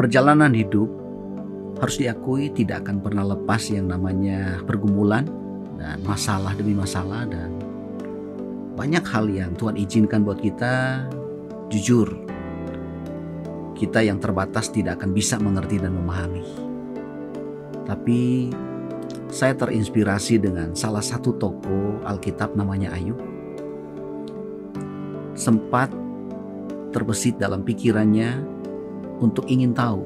Perjalanan hidup harus diakui tidak akan pernah lepas yang namanya pergumulan dan masalah demi masalah, dan banyak hal yang Tuhan izinkan buat kita. Jujur, kita yang terbatas tidak akan bisa mengerti dan memahami. Tapi saya terinspirasi dengan salah satu tokoh Alkitab namanya Ayub. Sempat terbesit dalam pikirannya untuk ingin tahu,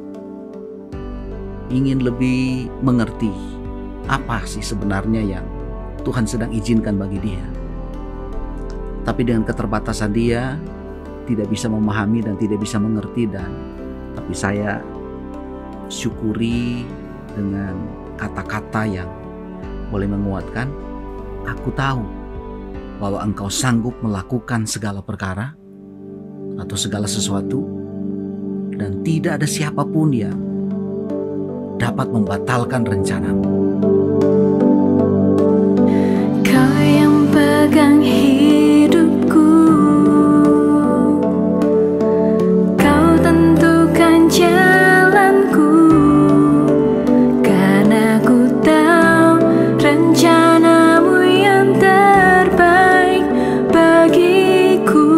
ingin lebih mengerti apa sih sebenarnya yang Tuhan sedang izinkan bagi dia. Tapi dengan keterbatasan dia tidak bisa memahami dan tidak bisa mengerti, tapi saya syukuri dengan kata-kata yang boleh menguatkan. Aku tahu bahwa Engkau sanggup melakukan segala perkara atau segala sesuatu, dan tidak ada siapapun yang dapat membatalkan rencanamu. Kau yang pegang hidupku, Kau tentukan jalanku, karena ku tahu rencanamu yang terbaik bagiku.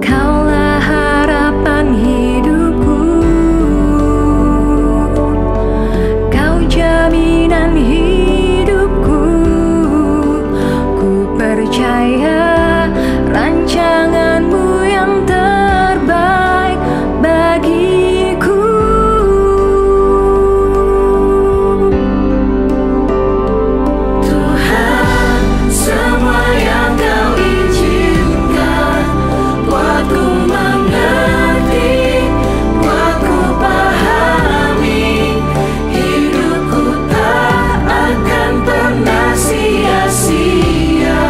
Kaulah harapan hidupku, Kau jaminan hidupku. Ku percaya rancanganmu yang terbaik bagiku. Tuhan, semua yang Kau izinkan buatku mengerti, buatku pahami. Hidupku tak akan pernah sia-sia,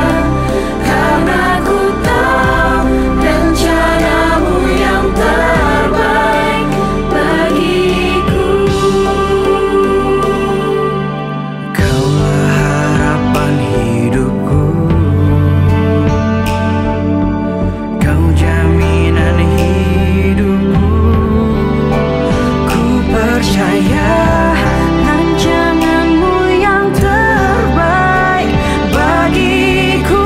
karena ku tahu rencanamu yang terbaik bagiku. Kaulah harapan hidupku, Kau jaminan hidupku. Ku percaya Rancanganmu yang terbaik bagiku.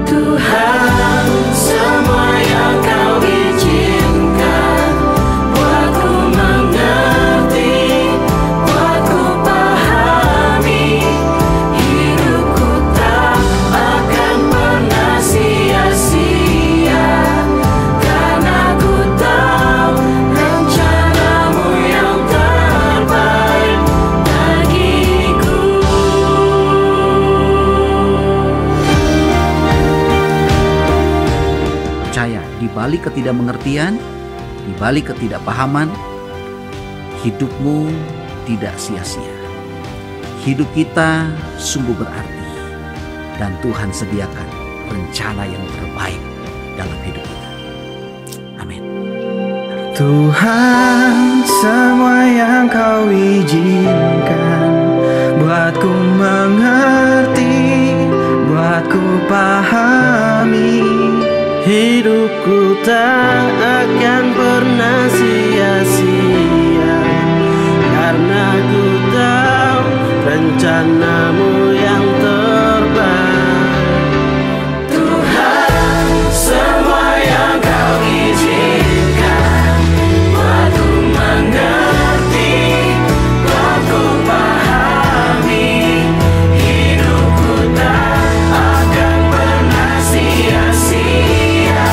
Tuhan, semua yang Kau izinkan buatku mengerti, buatku pahami. Hidupku tak akan pernah sia-sia, karena ku tahu rencanamu yang terbaik bagiku. Percaya, di balik ketidakmengertian, di balik ketidakpahaman, hidupmu tidak sia-sia. Hidup kita sungguh berarti, dan Tuhan sediakan rencana yang terbaik dalam hidup kita. Amin. Tuhan, semua yang Kau izinkan buatku mengerti, buatku pahami. Hidupku tak akan pernah sia-sia, karena ku tahu rencanamu yang terbaik. Tuhan, semua yang Kau izinkan buatku mengerti, buatku pahami. Hidupku tak akan pernah sia-sia,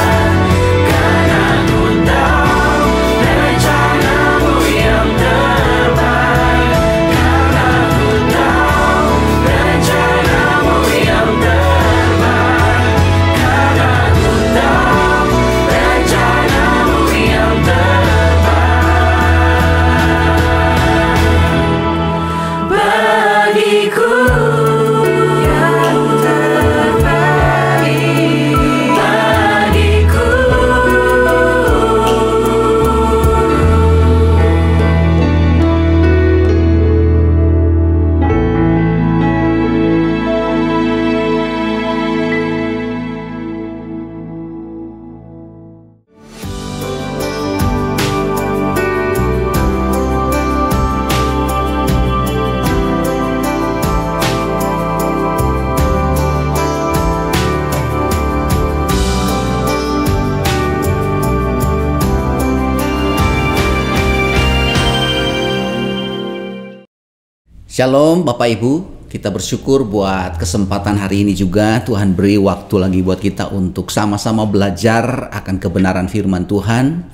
karena ku tahu rencanamu yang terbaik. Karena ku tahu Shalom Bapak Ibu, kita bersyukur buat kesempatan hari ini juga Tuhan beri waktu lagi buat kita untuk sama-sama belajar akan kebenaran firman Tuhan.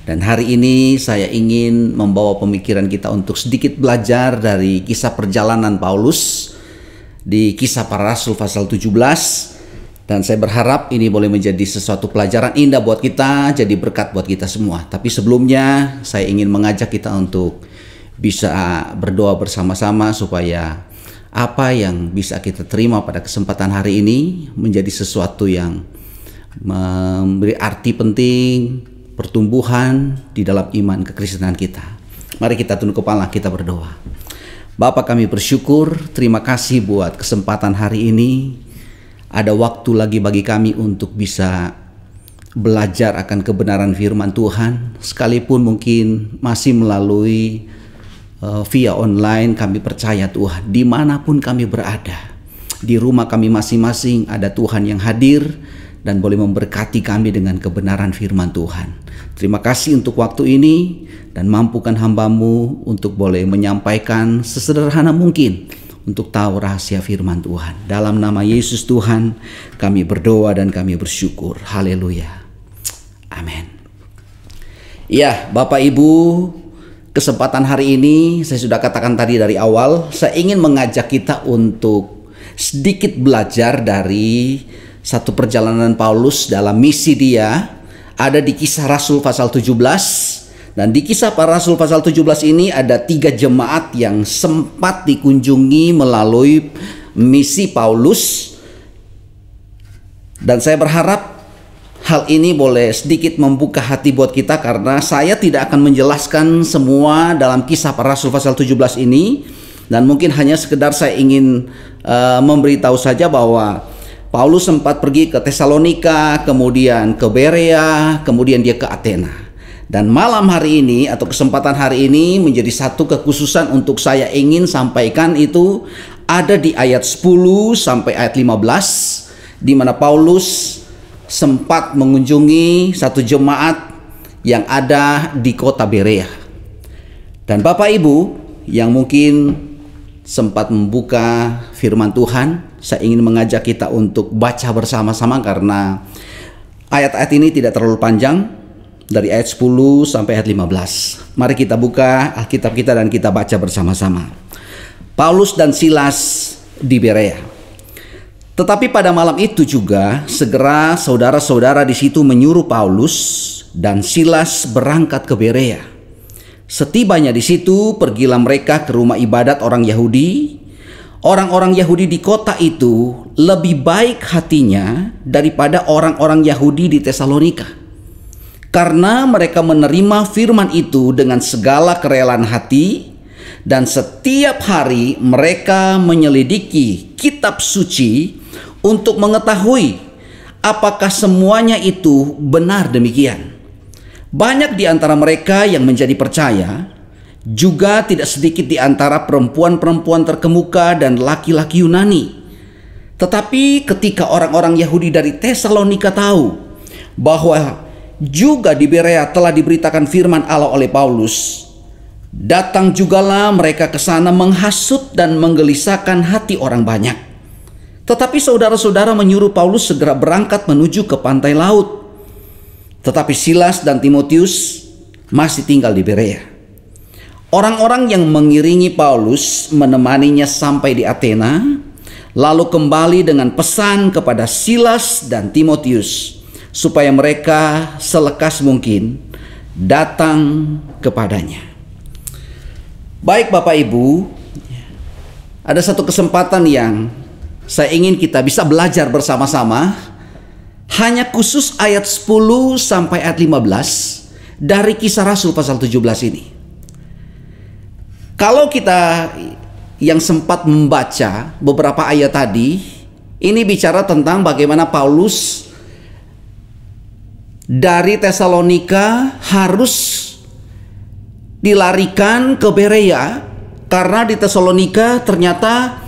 Dan hari ini saya ingin membawa pemikiran kita untuk sedikit belajar dari kisah perjalanan Paulus di Kisah Para Rasul pasal 17. Dan saya berharap ini boleh menjadi sesuatu pelajaran indah buat kita, jadi berkat buat kita semua. Tapi sebelumnya saya ingin mengajak kita untuk bisa berdoa bersama-sama supaya apa yang bisa kita terima pada kesempatan hari ini menjadi sesuatu yang memberi arti penting, pertumbuhan di dalam iman kekristenan kita. Mari kita tunduk kepala, kita berdoa. Bapa, kami bersyukur, terima kasih buat kesempatan hari ini. Ada waktu lagi bagi kami untuk bisa belajar akan kebenaran firman Tuhan. Sekalipun mungkin masih melalui via online, kami percaya Tuhan, dimanapun kami berada, di rumah kami masing-masing ada Tuhan yang hadir dan boleh memberkati kami dengan kebenaran firman Tuhan. Terima kasih untuk waktu ini dan mampukan hamba-Mu untuk boleh menyampaikan sesederhana mungkin untuk tahu rahasia firman Tuhan. Dalam nama Yesus Tuhan kami berdoa dan kami bersyukur. Haleluya. Amin. Ya, Bapak Ibu, kesempatan hari ini saya sudah katakan tadi dari awal, saya ingin mengajak kita untuk sedikit belajar dari satu perjalanan Paulus dalam misi dia. Ada di Kisah Rasul pasal 17. Dan di Kisah Para Rasul pasal 17 ini ada 3 jemaat yang sempat dikunjungi melalui misi Paulus. Dan saya berharap hal ini boleh sedikit membuka hati buat kita, karena saya tidak akan menjelaskan semua dalam Kisah Para Rasul pasal 17 ini. Dan mungkin hanya sekedar saya ingin memberitahu saja bahwa Paulus sempat pergi ke Tesalonika, kemudian ke Berea, kemudian dia ke Athena. Dan malam hari ini atau kesempatan hari ini menjadi satu kekhususan untuk saya ingin sampaikan, itu ada di ayat 10 sampai ayat 15, di mana Paulus sempat mengunjungi satu jemaat yang ada di kota Berea. Dan Bapak Ibu yang mungkin sempat membuka firman Tuhan, saya ingin mengajak kita untuk baca bersama-sama karena ayat-ayat ini tidak terlalu panjang, dari ayat 10 sampai ayat 15. Mari kita buka Alkitab kita dan kita baca bersama-sama. Paulus dan Silas di Berea. Tetapi pada malam itu juga segera saudara-saudara di situ menyuruh Paulus dan Silas berangkat ke Berea. Setibanya di situ, pergilah mereka ke rumah ibadat orang Yahudi. Orang-orang Yahudi di kota itu lebih baik hatinya daripada orang-orang Yahudi di Tesalonika, karena mereka menerima firman itu dengan segala kerelaan hati, dan setiap hari mereka menyelidiki kitab suci untuk mengetahui apakah semuanya itu benar demikian. Banyak di antara mereka yang menjadi percaya, juga tidak sedikit di antara perempuan-perempuan terkemuka dan laki-laki Yunani. Tetapi ketika orang-orang Yahudi dari Tesalonika tahu bahwa juga di Berea telah diberitakan firman Allah oleh Paulus, datang jugalah mereka ke sana menghasut dan menggelisahkan hati orang banyak. Tetapi saudara-saudara menyuruh Paulus segera berangkat menuju ke pantai laut. Tetapi Silas dan Timotius masih tinggal di Berea. Orang-orang yang mengiringi Paulus menemaninya sampai di Athena, lalu kembali dengan pesan kepada Silas dan Timotius supaya mereka selekas mungkin datang kepadanya. Baik Bapak Ibu, ada satu kesempatan yang saya ingin kita bisa belajar bersama-sama, hanya khusus ayat 10 sampai ayat 15 dari Kisah Rasul pasal 17 ini. Kalau kita yang sempat membaca beberapa ayat tadi, ini bicara tentang bagaimana Paulus dari Tesalonika harus dilarikan ke Berea, karena di Tesalonika ternyata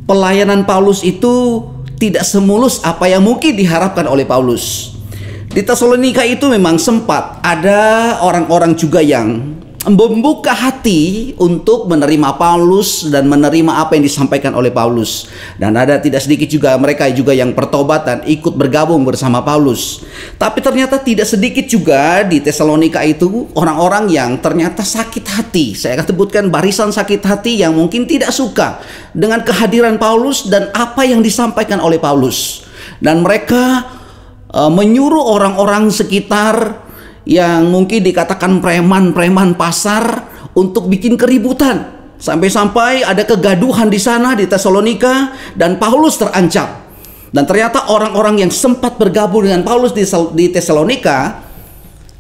pelayanan Paulus itu tidak semulus apa yang mungkin diharapkan oleh Paulus. Di Tesalonika itu memang sempat ada orang-orang juga yang membuka hati untuk menerima Paulus dan menerima apa yang disampaikan oleh Paulus. Dan ada tidak sedikit juga mereka juga yang bertobat dan ikut bergabung bersama Paulus. Tapi ternyata tidak sedikit juga di Tesalonika itu orang-orang yang ternyata sakit hati. Saya akan sebutkan barisan sakit hati yang mungkin tidak suka dengan kehadiran Paulus dan apa yang disampaikan oleh Paulus. Dan mereka menyuruh orang-orang sekitar yang mungkin dikatakan preman-preman pasar untuk bikin keributan. Sampai-sampai ada kegaduhan di sana di Tesalonika dan Paulus terancam. Dan ternyata orang-orang yang sempat bergabung dengan Paulus di Tesalonika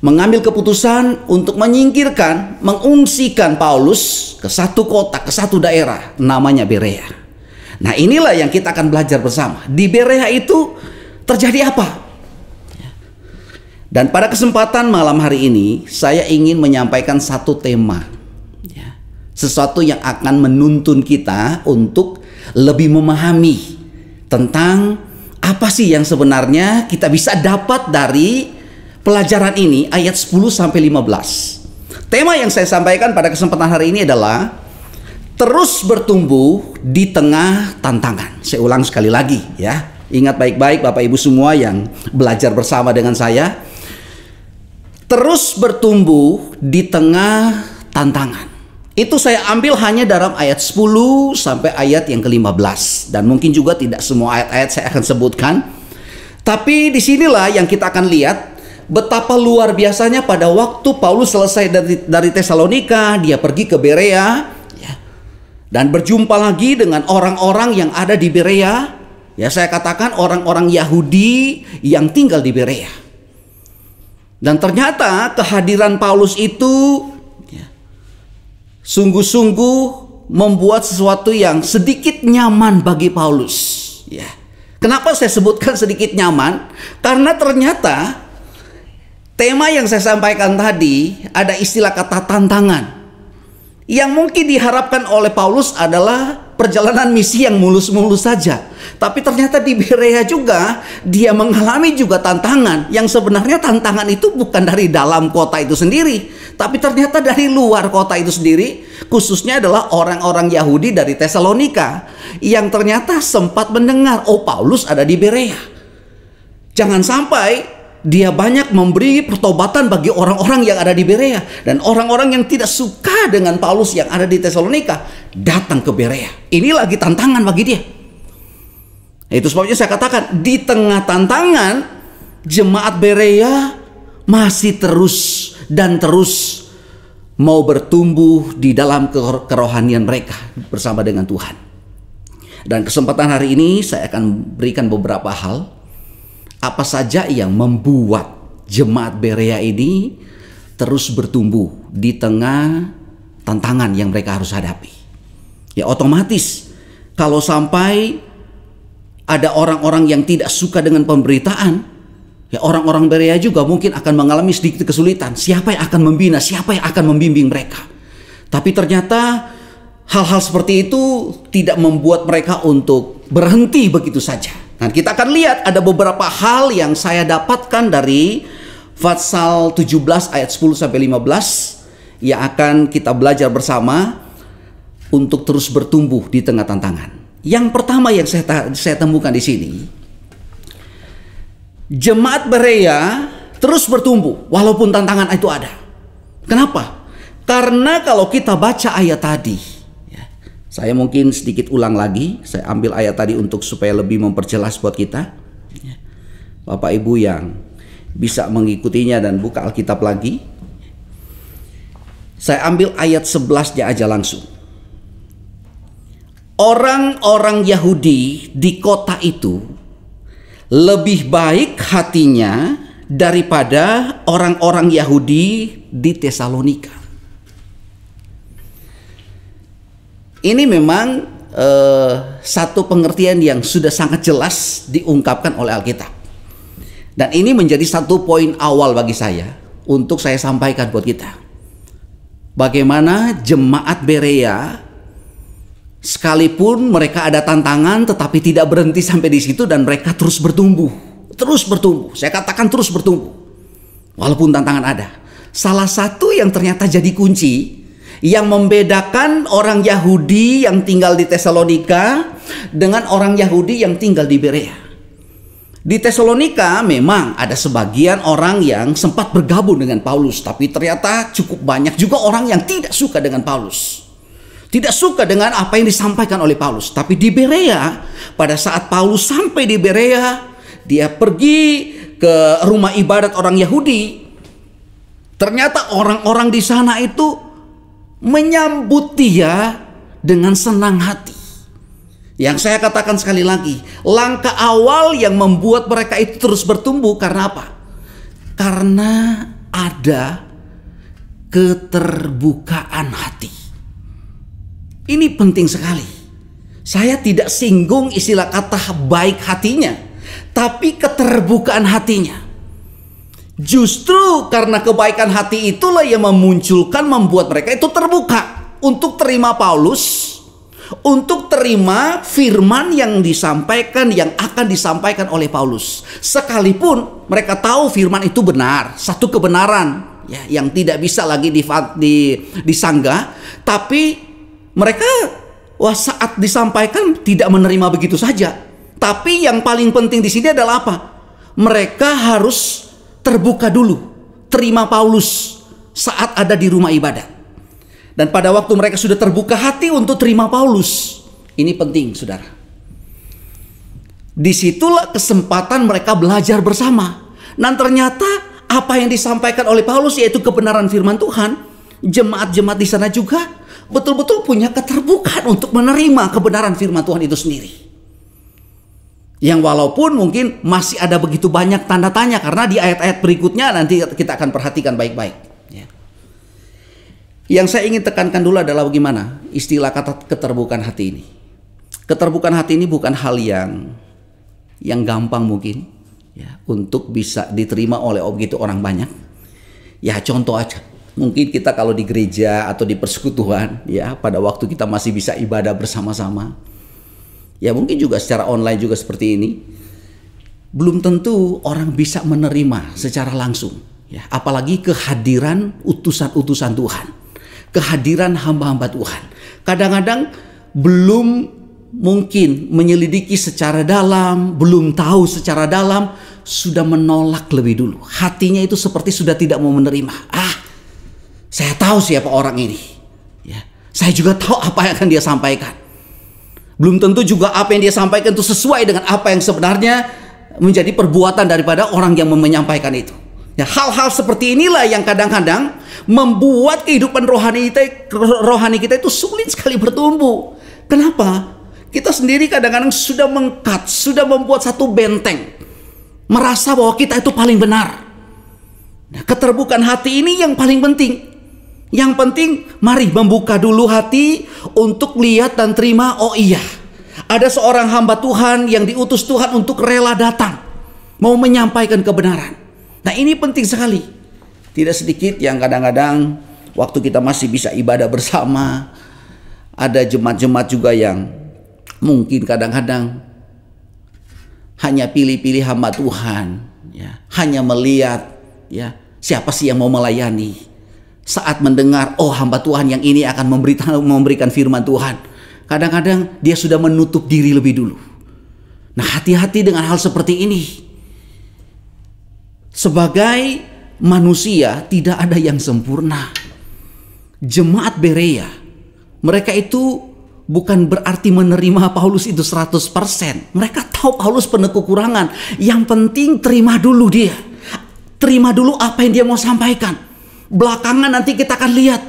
mengambil keputusan untuk menyingkirkan, mengungsikan Paulus ke satu kota, ke satu daerah namanya Berea. Nah, inilah yang kita akan belajar bersama. Di Berea itu terjadi apa? Dan pada kesempatan malam hari ini saya ingin menyampaikan satu tema, sesuatu yang akan menuntun kita untuk lebih memahami tentang apa sih yang sebenarnya kita bisa dapat dari pelajaran ini, ayat 10-15. Tema yang saya sampaikan pada kesempatan hari ini adalah terus bertumbuh di tengah tantangan. Saya ulang sekali lagi ya. Ingat baik-baik Bapak Ibu semua yang belajar bersama dengan saya. Terus bertumbuh di tengah tantangan. Itu saya ambil hanya dalam ayat 10 sampai ayat yang ke-15. Dan mungkin juga tidak semua ayat-ayat saya akan sebutkan. Tapi disinilah yang kita akan lihat betapa luar biasanya pada waktu Paulus selesai dari Tesalonika, dia pergi ke Berea dan berjumpa lagi dengan orang-orang yang ada di Berea. Ya, saya katakan orang-orang Yahudi yang tinggal di Berea. Dan ternyata kehadiran Paulus itu sungguh-sungguh membuat sesuatu yang sedikit nyaman bagi Paulus. Ya. Kenapa saya sebutkan sedikit nyaman? Karena ternyata tema yang saya sampaikan tadi ada istilah kata tantangan. Yang mungkin diharapkan oleh Paulus adalah perjalanan misi yang mulus-mulus saja. Tapi ternyata di Berea juga dia mengalami juga tantangan. Yang sebenarnya tantangan itu bukan dari dalam kota itu sendiri, tapi ternyata dari luar kota itu sendiri. Khususnya adalah orang-orang Yahudi dari Tesalonika yang ternyata sempat mendengar, oh Paulus ada di Berea. Jangan sampai dia banyak memberi pertobatan bagi orang-orang yang ada di Berea. Dan orang-orang yang tidak suka dengan Paulus yang ada di Tesalonika datang ke Berea. Ini lagi tantangan bagi dia. Itu sebabnya saya katakan di tengah tantangan jemaat Berea masih terus dan terus mau bertumbuh di dalam kerohanian mereka bersama dengan Tuhan. Dan kesempatan hari ini saya akan berikan beberapa hal. Apa saja yang membuat jemaat Berea ini terus bertumbuh di tengah tantangan yang mereka harus hadapi. Ya otomatis kalau sampai ada orang-orang yang tidak suka dengan pemberitaan, ya orang-orang Berea juga mungkin akan mengalami sedikit kesulitan. Siapa yang akan membina, siapa yang akan membimbing mereka? Tapi ternyata hal-hal seperti itu tidak membuat mereka untuk berhenti begitu saja. Nah, kita akan lihat ada beberapa hal yang saya dapatkan dari Fatsal 17 ayat 10-15 yang akan kita belajar bersama untuk terus bertumbuh di tengah tantangan. Yang pertama yang saya temukan di sini, jemaat Berea terus bertumbuh walaupun tantangan itu ada. Kenapa? Karena kalau kita baca ayat tadi, saya mungkin sedikit ulang lagi. Saya ambil ayat tadi untuk supaya lebih memperjelas buat kita. Bapak Ibu yang bisa mengikutinya dan buka Alkitab lagi. Saya ambil ayat 11-nya aja langsung. Orang-orang Yahudi di kota itu lebih baik hatinya daripada orang-orang Yahudi di Tesalonika. Ini memang satu pengertian yang sudah sangat jelas diungkapkan oleh Alkitab. Dan ini menjadi satu poin awal bagi saya untuk saya sampaikan buat kita. Bagaimana jemaat Berea sekalipun mereka ada tantangan tetapi tidak berhenti sampai di situ dan mereka terus bertumbuh. Terus bertumbuh. Saya katakan terus bertumbuh. Walaupun tantangan ada. salah satu yang ternyata jadi kunci yang membedakan orang Yahudi yang tinggal di Tesalonika dengan orang Yahudi yang tinggal di Berea. Di Tesalonika memang ada sebagian orang yang sempat bergabung dengan Paulus, tapi ternyata cukup banyak juga orang yang tidak suka dengan Paulus. Tidak suka dengan apa yang disampaikan oleh Paulus. Tapi di Berea, pada saat Paulus sampai di Berea, dia pergi ke rumah ibadat orang Yahudi. Ternyata orang-orang di sana itu menyambut dia dengan senang hati. Yang saya katakan sekali lagi, langkah awal yang membuat mereka itu terus bertumbuh karena apa? Karena ada keterbukaan hati. Ini penting sekali. Saya tidak singgung istilah kata baik hatinya, tapi keterbukaan hatinya. Justru karena kebaikan hati itulah yang memunculkan, membuat mereka itu terbuka untuk terima Paulus, untuk terima firman yang disampaikan, yang akan disampaikan oleh Paulus. Sekalipun mereka tahu firman itu benar, satu kebenaran ya, yang tidak bisa lagi disanggah, tapi mereka saat disampaikan tidak menerima begitu saja. Tapi yang paling penting di sini adalah apa? Mereka harus terbuka dulu, terima Paulus saat ada di rumah ibadat. Dan pada waktu mereka sudah terbuka hati untuk terima Paulus, ini penting, saudara. Disitulah kesempatan mereka belajar bersama. Dan ternyata apa yang disampaikan oleh Paulus, yaitu kebenaran firman Tuhan, jemaat-jemaat di sana juga betul-betul punya keterbukaan untuk menerima kebenaran firman Tuhan itu sendiri. Yang walaupun mungkin masih ada begitu banyak tanda tanya, karena di ayat-ayat berikutnya nanti kita akan perhatikan baik-baik. Ya. Yang saya ingin tekankan dulu adalah bagaimana istilah kata keterbukaan hati ini. Keterbukaan hati ini bukan hal yang gampang mungkin ya, untuk bisa diterima oleh begitu orang banyak. Ya contoh aja. Mungkin kita kalau di gereja atau di persekutuan ya, pada waktu kita masih bisa ibadah bersama-sama. Ya mungkin juga secara online juga seperti ini. Belum tentu orang bisa menerima secara langsung ya, apalagi kehadiran utusan-utusan Tuhan. Kehadiran hamba-hamba Tuhan. Kadang-kadang belum mungkin menyelidiki secara dalam, belum tahu secara dalam, sudah menolak lebih dulu. Hatinya itu seperti sudah tidak mau menerima. Saya tahu siapa orang ini. Ya, saya juga tahu apa yang akan dia sampaikan. Belum tentu juga apa yang dia sampaikan itu sesuai dengan apa yang sebenarnya menjadi perbuatan daripada orang yang menyampaikan itu. Ya, hal-hal seperti inilah yang kadang-kadang membuat kehidupan rohani kita itu sulit sekali bertumbuh. Kenapa? Kita sendiri kadang-kadang sudah mengkat, sudah membuat satu benteng, merasa bahwa kita itu paling benar. Nah, keterbukaan hati ini yang paling penting. Yang penting mari membuka dulu hati untuk lihat dan terima. Oh iya, ada seorang hamba Tuhan yang diutus Tuhan untuk rela datang, mau menyampaikan kebenaran. Nah ini penting sekali. Tidak sedikit yang kadang-kadang waktu kita masih bisa ibadah bersama, ada jemaat-jemaat juga yang mungkin kadang-kadang hanya pilih-pilih hamba Tuhan ya, hanya melihat ya siapa sih yang mau melayani. Saat mendengar, oh hamba Tuhan yang ini akan memberikan firman Tuhan, kadang-kadang dia sudah menutup diri lebih dulu. Nah hati-hati dengan hal seperti ini. Sebagai manusia tidak ada yang sempurna. Jemaat Berea, mereka itu bukan berarti menerima Paulus itu 100%. Mereka tahu Paulus penuh kekurangan. Yang penting terima dulu dia. Terima dulu apa yang dia mau sampaikan. Belakangan nanti kita akan lihat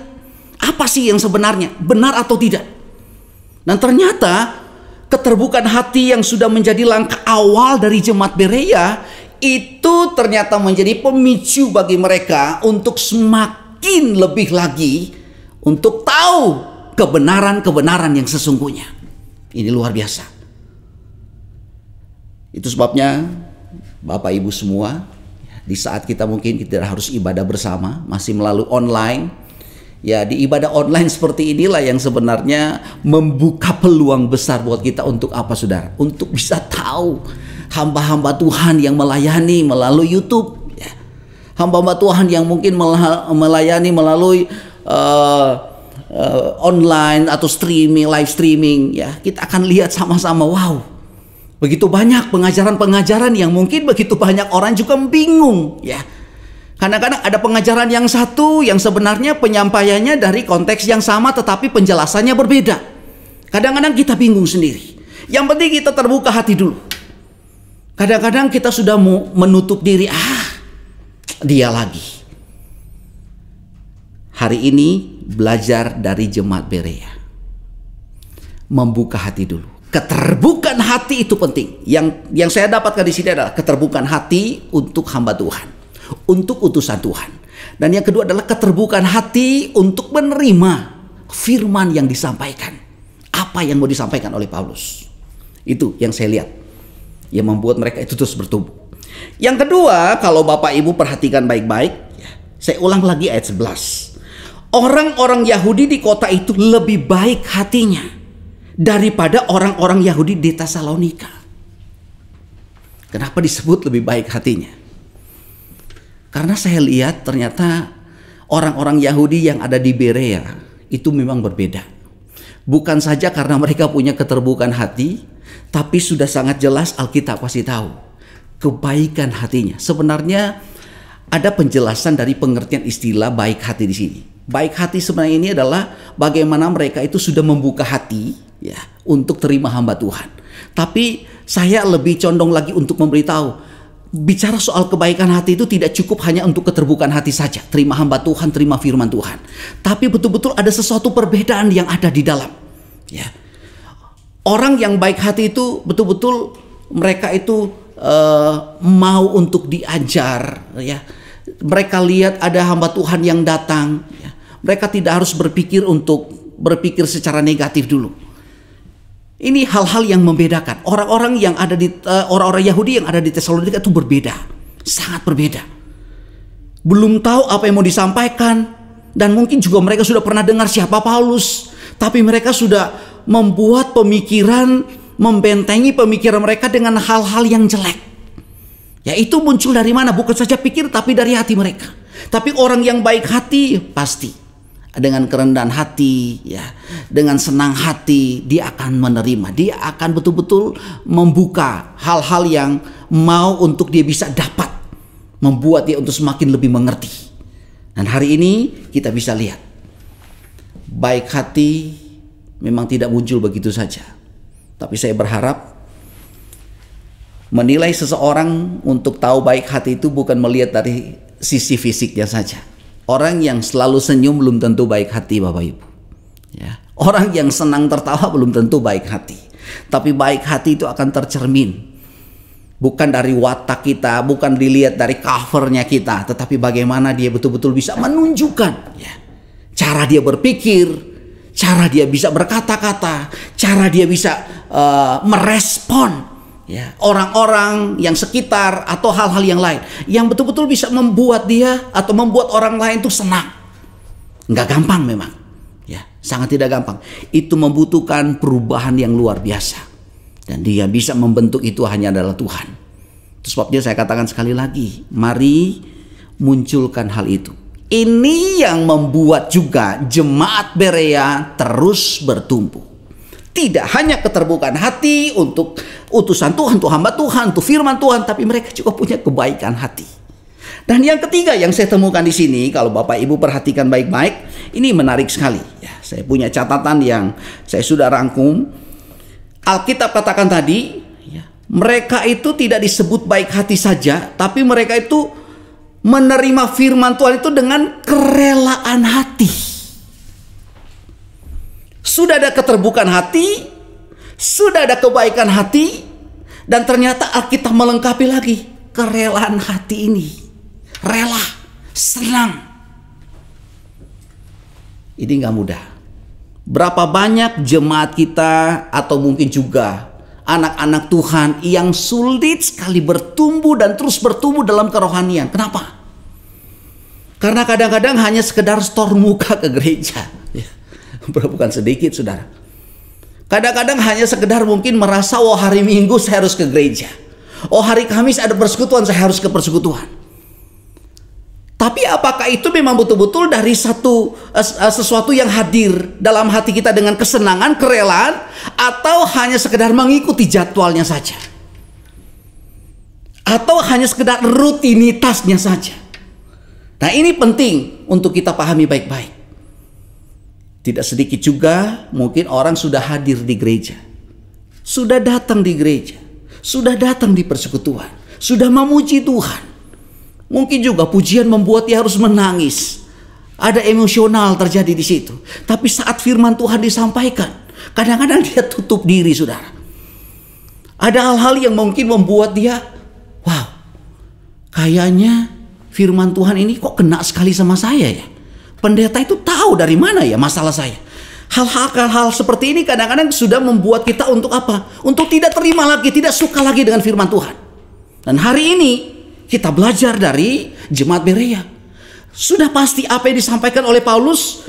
apa sih yang sebenarnya, benar atau tidak. Dan ternyata keterbukaan hati yang sudah menjadi langkah awal dari jemaat Berea itu ternyata menjadi pemicu bagi mereka untuk semakin lebih lagi untuk tahu kebenaran-kebenaran yang sesungguhnya. Ini luar biasa. Itu sebabnya Bapak Ibu semua, di saat kita mungkin kita harus ibadah bersama, masih melalui online. Ya di ibadah online seperti inilah yang sebenarnya membuka peluang besar buat kita untuk apa saudara? Untuk bisa tahu hamba-hamba Tuhan yang melayani melalui YouTube. Ya. hamba-hamba Tuhan yang mungkin melayani melalui online atau live streaming, ya, kita akan lihat sama-sama, wow, begitu banyak pengajaran-pengajaran yang mungkin begitu banyak orang juga bingung, ya. Kadang-kadang ada pengajaran yang satu yang sebenarnya penyampaiannya dari konteks yang sama tetapi penjelasannya berbeda. Kadang-kadang kita bingung sendiri. Yang penting kita terbuka hati dulu. Kadang-kadang kita sudah mau menutup diri, dia lagi. Hari ini belajar dari jemaat Berea. Membuka hati dulu. Keterbukaan hati itu penting. Yang saya dapatkan di sini adalah keterbukaan hati untuk hamba Tuhan, untuk utusan Tuhan. Dan yang kedua adalah keterbukaan hati untuk menerima firman yang disampaikan. Apa yang mau disampaikan oleh Paulus. Itu yang saya lihat, yang membuat mereka itu terus bertumbuh. Yang kedua, kalau Bapak Ibu perhatikan baik-baik, saya ulang lagi ayat 11. Orang-orang Yahudi di kota itu lebih baik hatinya daripada orang-orang Yahudi di Tesalonika. Kenapa disebut lebih baik hatinya? Karena saya lihat ternyata orang-orang Yahudi yang ada di Berea itu memang berbeda. Bukan saja karena mereka punya keterbukaan hati, tapi sudah sangat jelas Alkitab kasih tahu kebaikan hatinya. Sebenarnya ada penjelasan dari pengertian istilah baik hati di sini. Baik hati sebenarnya ini adalah bagaimana mereka itu sudah membuka hati, ya, untuk terima hamba Tuhan. Tapi saya lebih condong lagi untuk memberitahu, bicara soal kebaikan hati itu tidak cukup hanya untuk keterbukaan hati saja, terima hamba Tuhan, terima firman Tuhan. Tapi betul-betul ada sesuatu perbedaan yang ada di dalam, ya. Orang yang baik hati itu betul-betul mereka itu mau untuk diajar, ya. Mereka lihat ada hamba Tuhan yang datang, ya. Mereka tidak harus berpikir secara negatif dulu. Ini hal-hal yang membedakan. Orang-orang yang ada di orang-orang Yahudi yang ada di Tesalonika itu berbeda, sangat berbeda. Belum tahu apa yang mau disampaikan, dan mungkin juga mereka sudah pernah dengar siapa Paulus, tapi mereka sudah membuat pemikiran, membentengi pemikiran mereka dengan hal-hal yang jelek. Ya, itu muncul dari mana? Bukan saja pikir, tapi dari hati mereka. Tapi orang yang baik hati pasti dengan kerendahan hati, ya, dengan senang hati dia akan menerima. Dia akan betul-betul membuka hal-hal yang mau untuk dia bisa dapat, membuat dia untuk semakin lebih mengerti. Dan hari ini kita bisa lihat baik hati memang tidak muncul begitu saja. Tapi saya berharap menilai seseorang untuk tahu baik hati itu bukan melihat dari sisi fisiknya saja. Orang yang selalu senyum belum tentu baik hati, Bapak Ibu. Ya. Orang yang senang tertawa belum tentu baik hati. Tapi baik hati itu akan tercermin. Bukan dari watak kita, bukan dilihat dari covernya kita, tetapi bagaimana dia betul-betul bisa menunjukkan, ya, cara dia berpikir, cara dia bisa berkata-kata, cara dia bisa merespon, ya, orang-orang yang sekitar atau hal-hal yang lain yang betul-betul bisa membuat dia atau membuat orang lain itu senang. Nggak gampang memang, ya, sangat tidak gampang. Itu membutuhkan perubahan yang luar biasa, dan dia bisa membentuk itu hanya adalah Tuhan. Itu sebabnya saya katakan sekali lagi, mari munculkan hal itu. Ini yang membuat juga jemaat Berea terus bertumbuh. Tidak hanya keterbukaan hati untuk utusan Tuhan, untuk hamba Tuhan, untuk firman Tuhan, tapi mereka juga punya kebaikan hati. Dan yang ketiga yang saya temukan di sini, kalau Bapak Ibu perhatikan baik-baik, ini menarik sekali. Ya, saya punya catatan yang saya sudah rangkum. Alkitab katakan tadi, ya, mereka itu tidak disebut baik hati saja, tapi mereka itu menerima firman Tuhan itu dengan kerelaan hati. Sudah ada keterbukaan hati, sudah ada kebaikan hati, dan ternyata Alkitab melengkapi lagi kerelaan hati ini. Rela, senang. Ini gak mudah. Berapa banyak jemaat kita atau mungkin juga anak-anak Tuhan yang sulit sekali bertumbuh dan terus bertumbuh dalam kerohanian. Kenapa? Karena kadang-kadang hanya sekedar store muka ke gereja. Bukan sedikit, saudara. Kadang-kadang hanya sekedar mungkin merasa, oh hari Minggu saya harus ke gereja, oh hari Kamis ada persekutuan saya harus ke persekutuan. Tapi apakah itu memang betul-betul dari sesuatu yang hadir dalam hati kita dengan kesenangan, kerelaan, atau hanya sekedar mengikuti jadwalnya saja? Atau hanya sekedar rutinitasnya saja? Nah, ini penting untuk kita pahami baik-baik. Tidak sedikit juga mungkin orang sudah hadir di gereja, sudah datang di gereja, sudah datang di persekutuan, sudah memuji Tuhan. Mungkin juga pujian membuat dia harus menangis. Ada emosional terjadi di situ. Tapi saat firman Tuhan disampaikan, kadang-kadang dia tutup diri, saudara. Ada hal-hal yang mungkin membuat dia, wow, kayaknya firman Tuhan ini kok kena sekali sama saya ya. Pendeta itu tahu dari mana ya masalah saya. Hal-hal seperti ini kadang-kadang sudah membuat kita untuk apa? Untuk tidak terima lagi, tidak suka lagi dengan firman Tuhan. Dan hari ini kita belajar dari jemaat Berea. Sudah pasti apa yang disampaikan oleh Paulus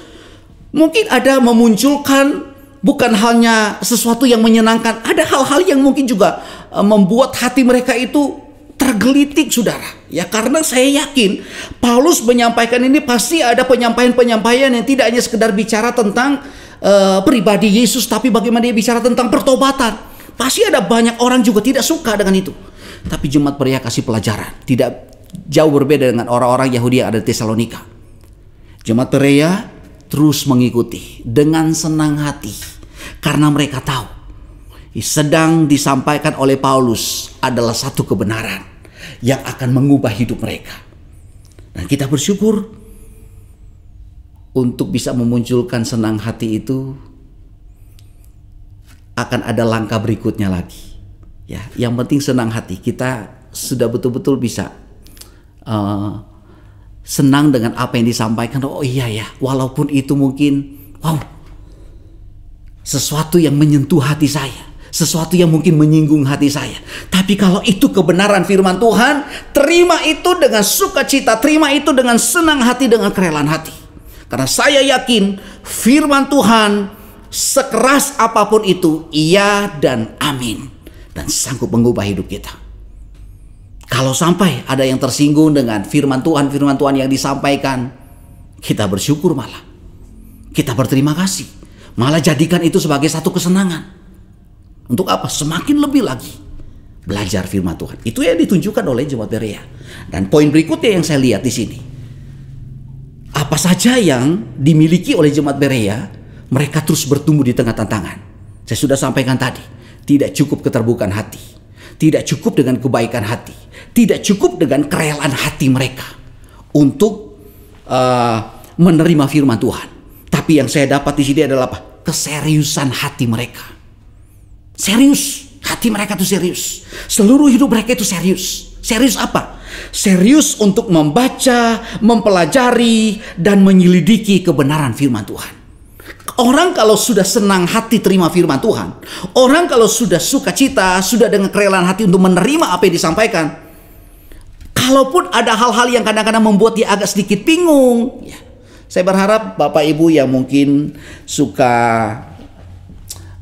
mungkin ada memunculkan bukan hanya sesuatu yang menyenangkan. Ada hal-hal yang mungkin juga membuat hati mereka itu tergelitik, saudara. Ya, karena saya yakin Paulus menyampaikan ini pasti ada penyampaian-penyampaian yang tidak hanya sekedar bicara tentang pribadi Yesus, tapi bagaimana dia bicara tentang pertobatan. Pasti ada banyak orang juga tidak suka dengan itu. Tapi jemaat Berea kasih pelajaran. Tidak jauh berbeda dengan orang-orang Yahudi yang ada di Tesalonika. Jemaat Berea terus mengikuti dengan senang hati. Karena mereka tahu sedang disampaikan oleh Paulus adalah satu kebenaran yang akan mengubah hidup mereka. Dan kita bersyukur untuk bisa memunculkan senang hati itu akan ada langkah berikutnya lagi. Ya, yang penting senang hati. Kita sudah betul-betul bisa senang dengan apa yang disampaikan. Oh iya ya, walaupun itu mungkin sesuatu yang menyentuh hati saya, sesuatu yang mungkin menyinggung hati saya. Tapi kalau itu kebenaran firman Tuhan, terima itu dengan sukacita, terima itu dengan senang hati, dengan kerelaan hati. Karena saya yakin firman Tuhan sekeras apapun itu, iya dan amin. Dan sanggup mengubah hidup kita. Kalau sampai ada yang tersinggung dengan firman Tuhan yang disampaikan, kita bersyukur malah. Kita berterima kasih. Malah jadikan itu sebagai satu kesenangan. Untuk apa? Semakin lebih lagi belajar firman Tuhan. Itu yang ditunjukkan oleh jemaat Berea. Dan poin berikutnya yang saya lihat di sini. Apa saja yang dimiliki oleh jemaat Berea, mereka terus bertumbuh di tengah tantangan. Saya sudah sampaikan tadi. Tidak cukup keterbukaan hati. Tidak cukup dengan kebaikan hati. Tidak cukup dengan kerelaan hati mereka untuk menerima firman Tuhan. Tapi yang saya dapat di sini adalah apa? Keseriusan hati mereka. Serius. Hati mereka itu serius. Seluruh hidup mereka itu serius. Serius apa? Serius untuk membaca, mempelajari, dan menyelidiki kebenaran firman Tuhan. Orang kalau sudah senang hati terima firman Tuhan, orang kalau sudah sukacita, sudah dengan kerelaan hati untuk menerima apa yang disampaikan, kalaupun ada hal-hal yang kadang-kadang membuat dia agak sedikit bingung, ya, saya berharap Bapak Ibu yang mungkin suka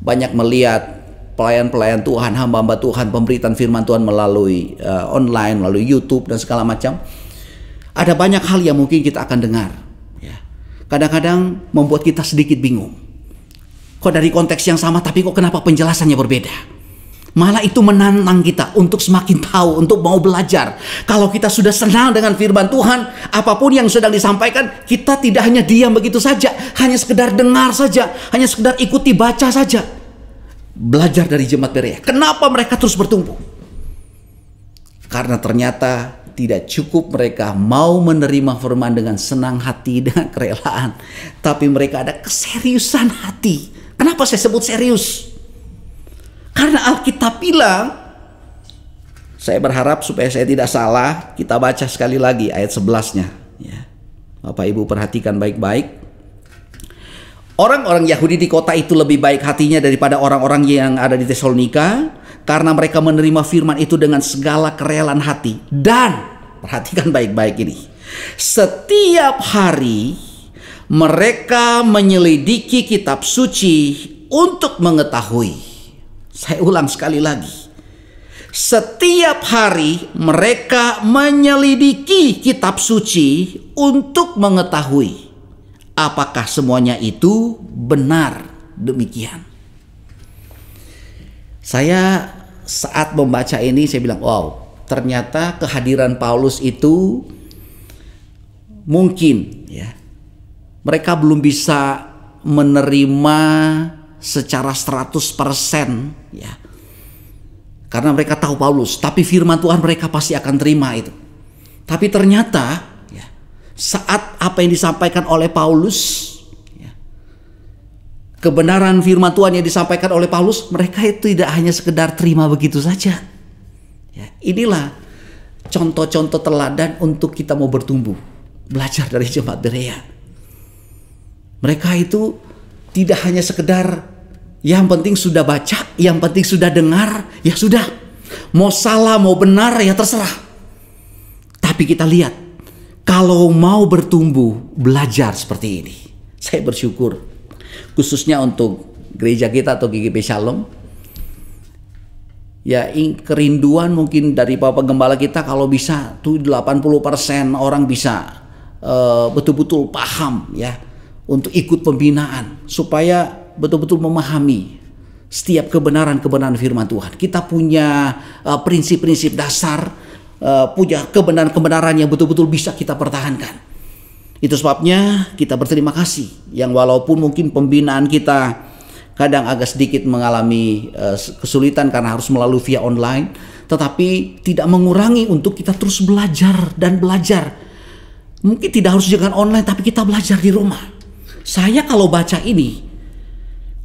banyak melihat pelayan-pelayan Tuhan, hamba-hamba Tuhan, pemberitaan firman Tuhan melalui online, melalui YouTube dan segala macam, ada banyak hal yang mungkin kita akan dengar. Kadang-kadang membuat kita sedikit bingung. Kok dari konteks yang sama tapi kok kenapa penjelasannya berbeda? Malah itu menantang kita untuk semakin tahu, untuk mau belajar. Kalau kita sudah senang dengan firman Tuhan, apapun yang sedang disampaikan, kita tidak hanya diam begitu saja, hanya sekedar dengar saja, hanya sekedar ikuti baca saja. Belajar dari jemaat Berea. Kenapa mereka terus bertumbuh? Karena ternyata tidak cukup mereka mau menerima firman dengan senang hati, dengan kerelaan. Tapi mereka ada keseriusan hati. Kenapa saya sebut serius? Karena Alkitab bilang, saya berharap supaya saya tidak salah, kita baca sekali lagi ayat 11-nya. Ya. Bapak Ibu perhatikan baik-baik. Orang-orang Yahudi di kota itu lebih baik hatinya daripada orang-orang yang ada di Tesalonika. Karena mereka menerima firman itu dengan segala kerelaan hati. Dan, perhatikan baik-baik ini. Setiap hari mereka menyelidiki kitab suci untuk mengetahui. Saya ulang sekali lagi. Setiap hari mereka menyelidiki kitab suci untuk mengetahui apakah semuanya itu benar demikian. Saya saat membaca ini saya bilang, wow, ternyata kehadiran Paulus itu mungkin ya mereka belum bisa menerima secara 100% ya. Karena mereka tahu Paulus, tapi firman Tuhan mereka pasti akan terima itu. Tapi ternyata ya, saat apa yang disampaikan oleh Paulus ya, kebenaran firman Tuhan yang disampaikan oleh Paulus, mereka itu tidak hanya sekedar terima begitu saja ya. Inilah contoh-contoh teladan untuk kita mau bertumbuh, belajar dari jemaat Berea. Mereka itu tidak hanya sekedar yang penting sudah baca, yang penting sudah dengar, ya sudah. Mau salah, mau benar, ya terserah. Tapi kita lihat, kalau mau bertumbuh, belajar seperti ini. Saya bersyukur, khususnya untuk gereja kita atau GGP Shalom. Ya, kerinduan mungkin dari Bapak Gembala kita kalau bisa tuh 80% orang bisa betul-betul paham ya untuk ikut pembinaan supaya betul-betul memahami setiap kebenaran-kebenaran firman Tuhan. Kita punya prinsip-prinsip dasar, punya kebenaran-kebenaran yang betul-betul bisa kita pertahankan. Itu sebabnya kita berterima kasih yang walaupun mungkin pembinaan kita kadang agak sedikit mengalami kesulitan karena harus melalui via online, tetapi tidak mengurangi untuk kita terus belajar dan belajar. Mungkin tidak harus dengan online, tapi kita belajar di rumah. Saya kalau baca ini,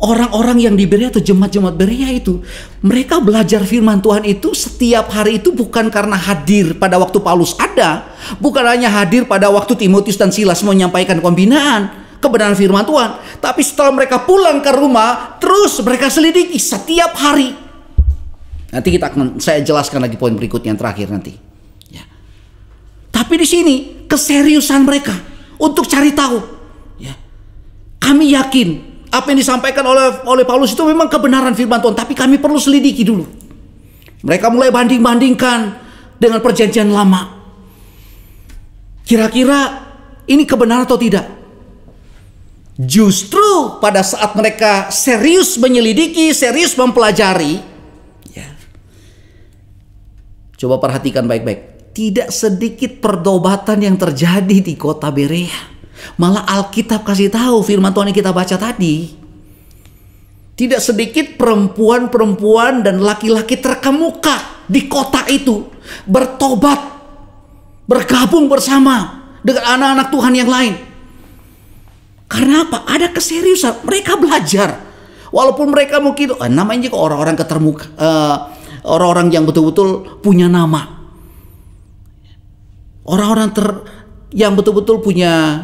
orang-orang yang di Berea atau jemaat-jemaat Berea itu, mereka belajar firman Tuhan itu setiap hari itu bukan karena hadir pada waktu Paulus ada, bukan hanya hadir pada waktu Timotius dan Silas menyampaikan pembinaan kebenaran firman Tuhan, tapi setelah mereka pulang ke rumah, terus mereka selidiki setiap hari. Nanti saya jelaskan lagi poin berikutnya yang terakhir nanti. Ya. Tapi di sini keseriusan mereka untuk cari tahu. Ya. Kami yakin apa yang disampaikan oleh Paulus itu memang kebenaran firman Tuhan, tapi kami perlu selidiki dulu. Mereka mulai banding-bandingkan dengan perjanjian lama. Kira-kira ini kebenaran atau tidak? Justru pada saat mereka serius menyelidiki, serius mempelajari, ya. Coba perhatikan baik-baik. Tidak sedikit perdobatan yang terjadi di kota Berea. Malah Alkitab kasih tahu firman Tuhan yang kita baca tadi. Tidak sedikit perempuan-perempuan dan laki-laki terkemuka di kota itu bertobat, bergabung bersama dengan anak-anak Tuhan yang lain. Karena apa? Ada keseriusan. Mereka belajar. Walaupun mereka mungkin namanya juga orang-orang ketermuka, orang-orang yang betul-betul punya nama. Orang-orang yang betul-betul punya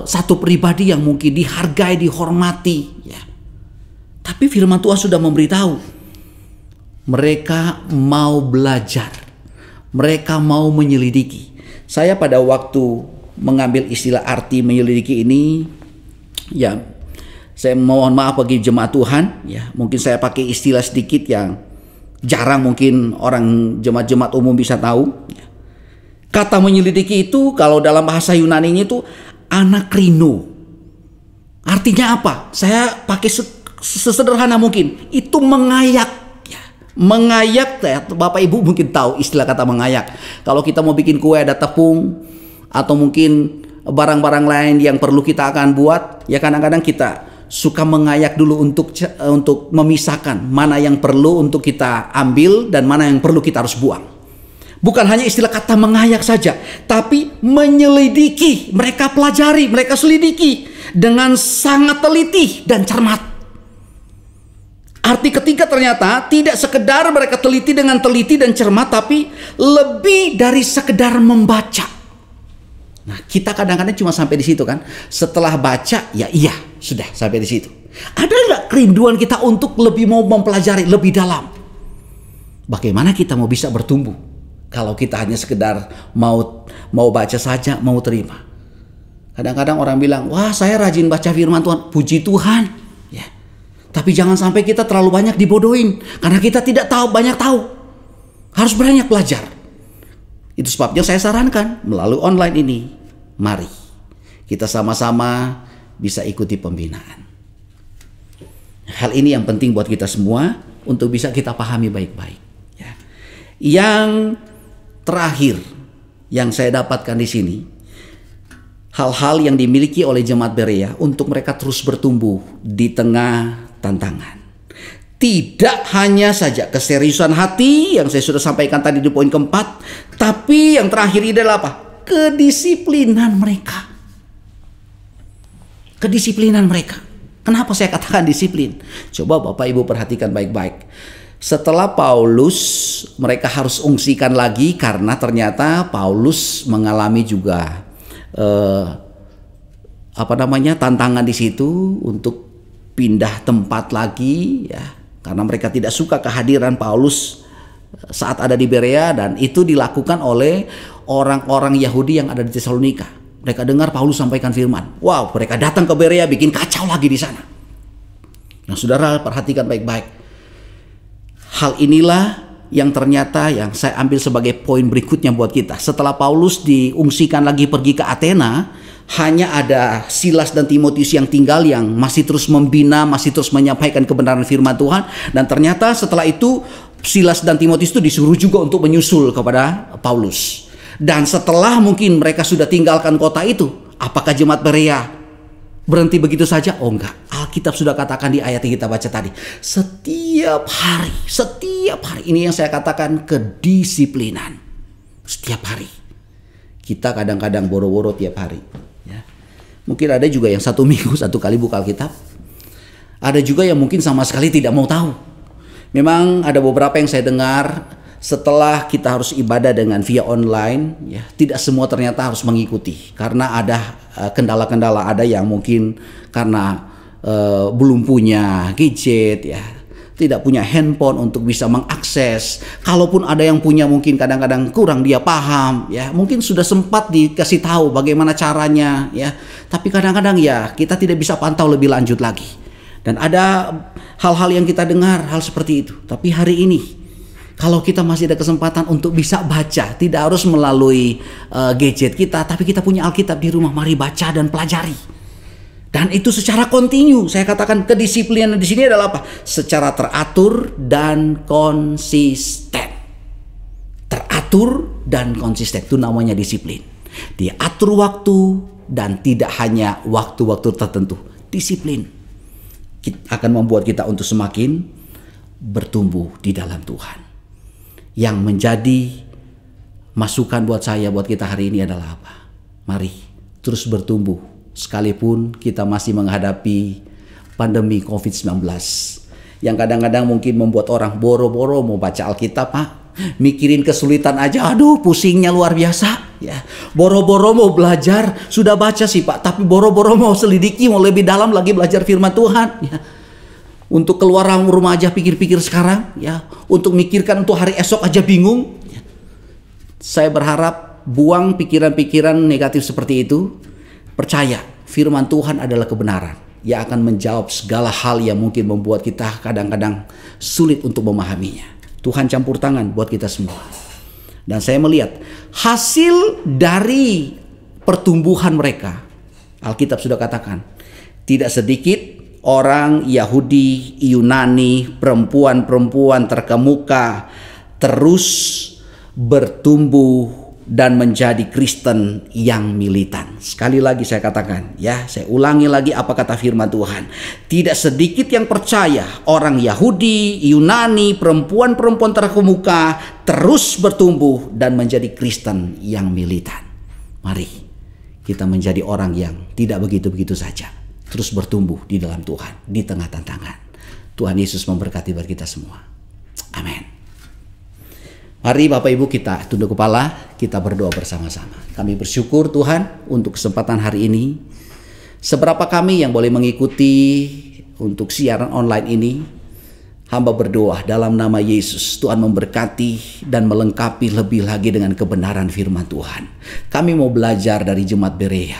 satu pribadi yang mungkin dihargai, dihormati, ya. Tapi firman Tuhan sudah memberitahu mereka mau belajar, mereka mau menyelidiki. Saya pada waktu mengambil istilah arti menyelidiki ini, ya, saya mohon maaf bagi jemaat Tuhan, ya, mungkin saya pakai istilah sedikit yang jarang mungkin orang jemaat-jemaat umum bisa tahu. Ya. Kata menyelidiki itu kalau dalam bahasa Yunani-nya itu anakrino. Artinya apa? Saya pakai sesederhana mungkin. Itu mengayak. Ya. Mengayak, ya, Bapak Ibu mungkin tahu istilah kata mengayak. Kalau kita mau bikin kue ada tepung atau mungkin barang-barang lain yang perlu kita akan buat, ya kadang-kadang kita suka mengayak dulu untuk memisahkan mana yang perlu untuk kita ambil dan mana yang perlu kita harus buang. Bukan hanya istilah kata mengayak saja, tapi menyelidiki. Mereka pelajari, mereka selidiki dengan sangat teliti dan cermat. Arti ketiga ternyata tidak sekedar mereka teliti dengan teliti dan cermat, tapi lebih dari sekedar membaca. Nah, kita kadang-kadang cuma sampai di situ kan. Setelah baca, ya iya, sudah sampai di situ. Ada nggak kerinduan kita untuk lebih mau mempelajari lebih dalam? Bagaimana kita mau bisa bertumbuh? Kalau kita hanya sekedar mau baca saja, mau terima. Kadang-kadang orang bilang, wah saya rajin baca firman Tuhan. Puji Tuhan. Ya. Tapi jangan sampai kita terlalu banyak dibodohin karena kita tidak banyak tahu. Harus banyak belajar. Itu sebabnya saya sarankan melalui online ini, mari kita sama-sama bisa ikuti pembinaan. Hal ini yang penting buat kita semua untuk bisa kita pahami baik-baik. Ya. Yang terakhir yang saya dapatkan di sini, hal-hal yang dimiliki oleh jemaat Berea untuk mereka terus bertumbuh di tengah tantangan. Tidak hanya saja keseriusan hati yang saya sudah sampaikan tadi di poin keempat, tapi yang terakhir ini adalah apa? Kedisiplinan mereka. Kedisiplinan mereka. Kenapa saya katakan disiplin? Coba Bapak Ibu perhatikan baik-baik. Setelah Paulus, mereka harus ungsikan lagi karena ternyata Paulus mengalami juga tantangan di situ untuk pindah tempat lagi, ya, karena mereka tidak suka kehadiran Paulus saat ada di Berea, dan itu dilakukan oleh orang-orang Yahudi yang ada di Tesalonika. Mereka dengar Paulus sampaikan firman, wow, mereka datang ke Berea bikin kacau lagi di sana. Nah, saudara perhatikan baik-baik. Hal inilah yang ternyata yang saya ambil sebagai poin berikutnya buat kita. Setelah Paulus diungsikan lagi pergi ke Athena, hanya ada Silas dan Timotius yang tinggal, yang masih terus membina, masih terus menyampaikan kebenaran firman Tuhan. Dan ternyata setelah itu Silas dan Timotius itu disuruh juga untuk menyusul kepada Paulus. Dan setelah mungkin mereka sudah tinggalkan kota itu, apakah jemaat Berea berhenti begitu saja? Oh enggak. Alkitab sudah katakan di ayat yang kita baca tadi, setiap hari ini yang saya katakan kedisiplinan. Setiap hari. Kita kadang-kadang boro-boro tiap hari, ya. Mungkin ada juga yang 1 minggu 1 kali buka Alkitab. Ada juga yang mungkin sama sekali tidak mau tahu. Memang ada beberapa yang saya dengar, setelah kita harus ibadah dengan via online, ya, tidak semua ternyata harus mengikuti karena ada kendala-kendala. Ada yang mungkin karena belum punya gadget, ya, tidak punya handphone untuk bisa mengakses. Kalaupun ada yang punya, mungkin kadang-kadang kurang dia paham, ya, mungkin sudah sempat dikasih tahu bagaimana caranya, ya, tapi kadang-kadang ya kita tidak bisa pantau lebih lanjut lagi. Dan ada hal-hal yang kita dengar hal seperti itu. Tapi hari ini, kalau kita masih ada kesempatan untuk bisa baca, tidak harus melalui gadget kita, tapi kita punya Alkitab di rumah, mari baca dan pelajari. Dan itu secara kontinu. Saya katakan kedisiplinan di sini adalah apa? Secara teratur dan konsisten. Teratur dan konsisten, itu namanya disiplin. Diatur waktu dan tidak hanya waktu-waktu tertentu. Disiplin akan membuat kita untuk semakin bertumbuh di dalam Tuhan. Yang menjadi masukan buat saya, buat kita hari ini adalah apa? Mari terus bertumbuh sekalipun kita masih menghadapi pandemi COVID-19 yang kadang-kadang mungkin membuat orang boro-boro mau baca Alkitab, Pak. Mikirin kesulitan aja, aduh pusingnya luar biasa, ya. Boro-boro mau belajar, sudah baca sih Pak, tapi boro-boro mau selidiki, mau lebih dalam lagi belajar firman Tuhan, ya. Untuk keluar rumah aja pikir-pikir sekarang, ya. Untuk mikirkan untuk hari esok aja bingung, ya. Saya berharap buang pikiran-pikiran negatif seperti itu. Percaya firman Tuhan adalah kebenaran yang akan menjawab segala hal yang mungkin membuat kita kadang-kadang sulit untuk memahaminya. Tuhan campur tangan buat kita semua. Dan saya melihat hasil dari pertumbuhan mereka. Alkitab sudah katakan, tidak sedikit orang Yahudi, Yunani, perempuan-perempuan terkemuka terus bertumbuh dan menjadi Kristen yang militan. Sekali lagi saya katakan, ya, saya ulangi lagi apa kata firman Tuhan. Tidak sedikit yang percaya, orang Yahudi, Yunani, perempuan-perempuan terkemuka terus bertumbuh dan menjadi Kristen yang militan. Mari kita menjadi orang yang tidak begitu-begitu saja, terus bertumbuh di dalam Tuhan di tengah tantangan. Tuhan Yesus memberkati bagi kita semua. Amin. Mari Bapak Ibu kita tunduk kepala, kita berdoa bersama-sama. Kami bersyukur Tuhan untuk kesempatan hari ini. Seberapa kami yang boleh mengikuti untuk siaran online ini, hamba berdoa dalam nama Yesus, Tuhan memberkati dan melengkapi lebih lagi dengan kebenaran firman Tuhan. Kami mau belajar dari jemaat Berea.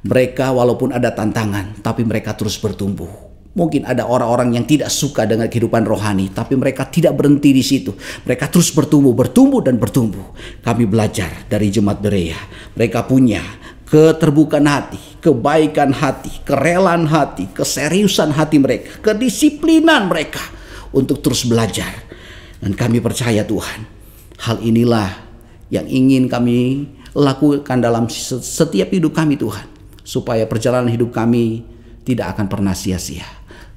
Mereka walaupun ada tantangan, tapi mereka terus bertumbuh. Mungkin ada orang-orang yang tidak suka dengan kehidupan rohani, tapi mereka tidak berhenti di situ. Mereka terus bertumbuh dan bertumbuh. Kami belajar dari jemaat Berea. Mereka punya keterbukaan hati, kebaikan hati, kerelaan hati, keseriusan hati mereka, kedisiplinan mereka untuk terus belajar. Dan kami percaya Tuhan, hal inilah yang ingin kami lakukan dalam setiap hidup kami Tuhan. Supaya perjalanan hidup kami tidak akan pernah sia-sia.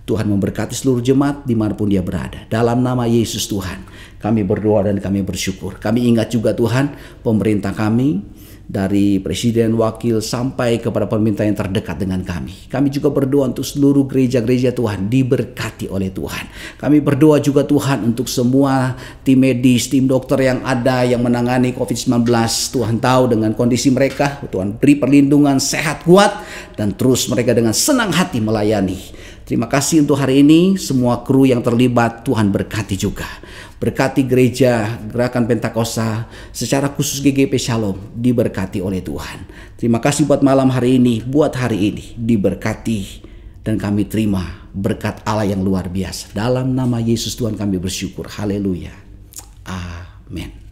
Tuhan memberkati seluruh jemaat dimanapun dia berada. Dalam nama Yesus Tuhan, kami berdoa dan kami bersyukur. Kami ingat juga Tuhan, pemerintah kami, dari presiden, wakil, sampai kepada pemerintah yang terdekat dengan kami. Kami juga berdoa untuk seluruh gereja-gereja Tuhan, diberkati oleh Tuhan. Kami berdoa juga Tuhan untuk semua tim medis, tim dokter yang ada, yang menangani COVID-19. Tuhan tahu dengan kondisi mereka. Tuhan beri perlindungan, sehat, kuat, dan terus mereka dengan senang hati melayani. Terima kasih untuk hari ini, semua kru yang terlibat Tuhan berkati juga. Berkati gereja Gerakan Pentakosta, secara khusus GGP Shalom, diberkati oleh Tuhan. Terima kasih buat malam hari ini, buat hari ini, diberkati. Dan kami terima berkat Allah yang luar biasa. Dalam nama Yesus Tuhan kami bersyukur. Haleluya. Amin.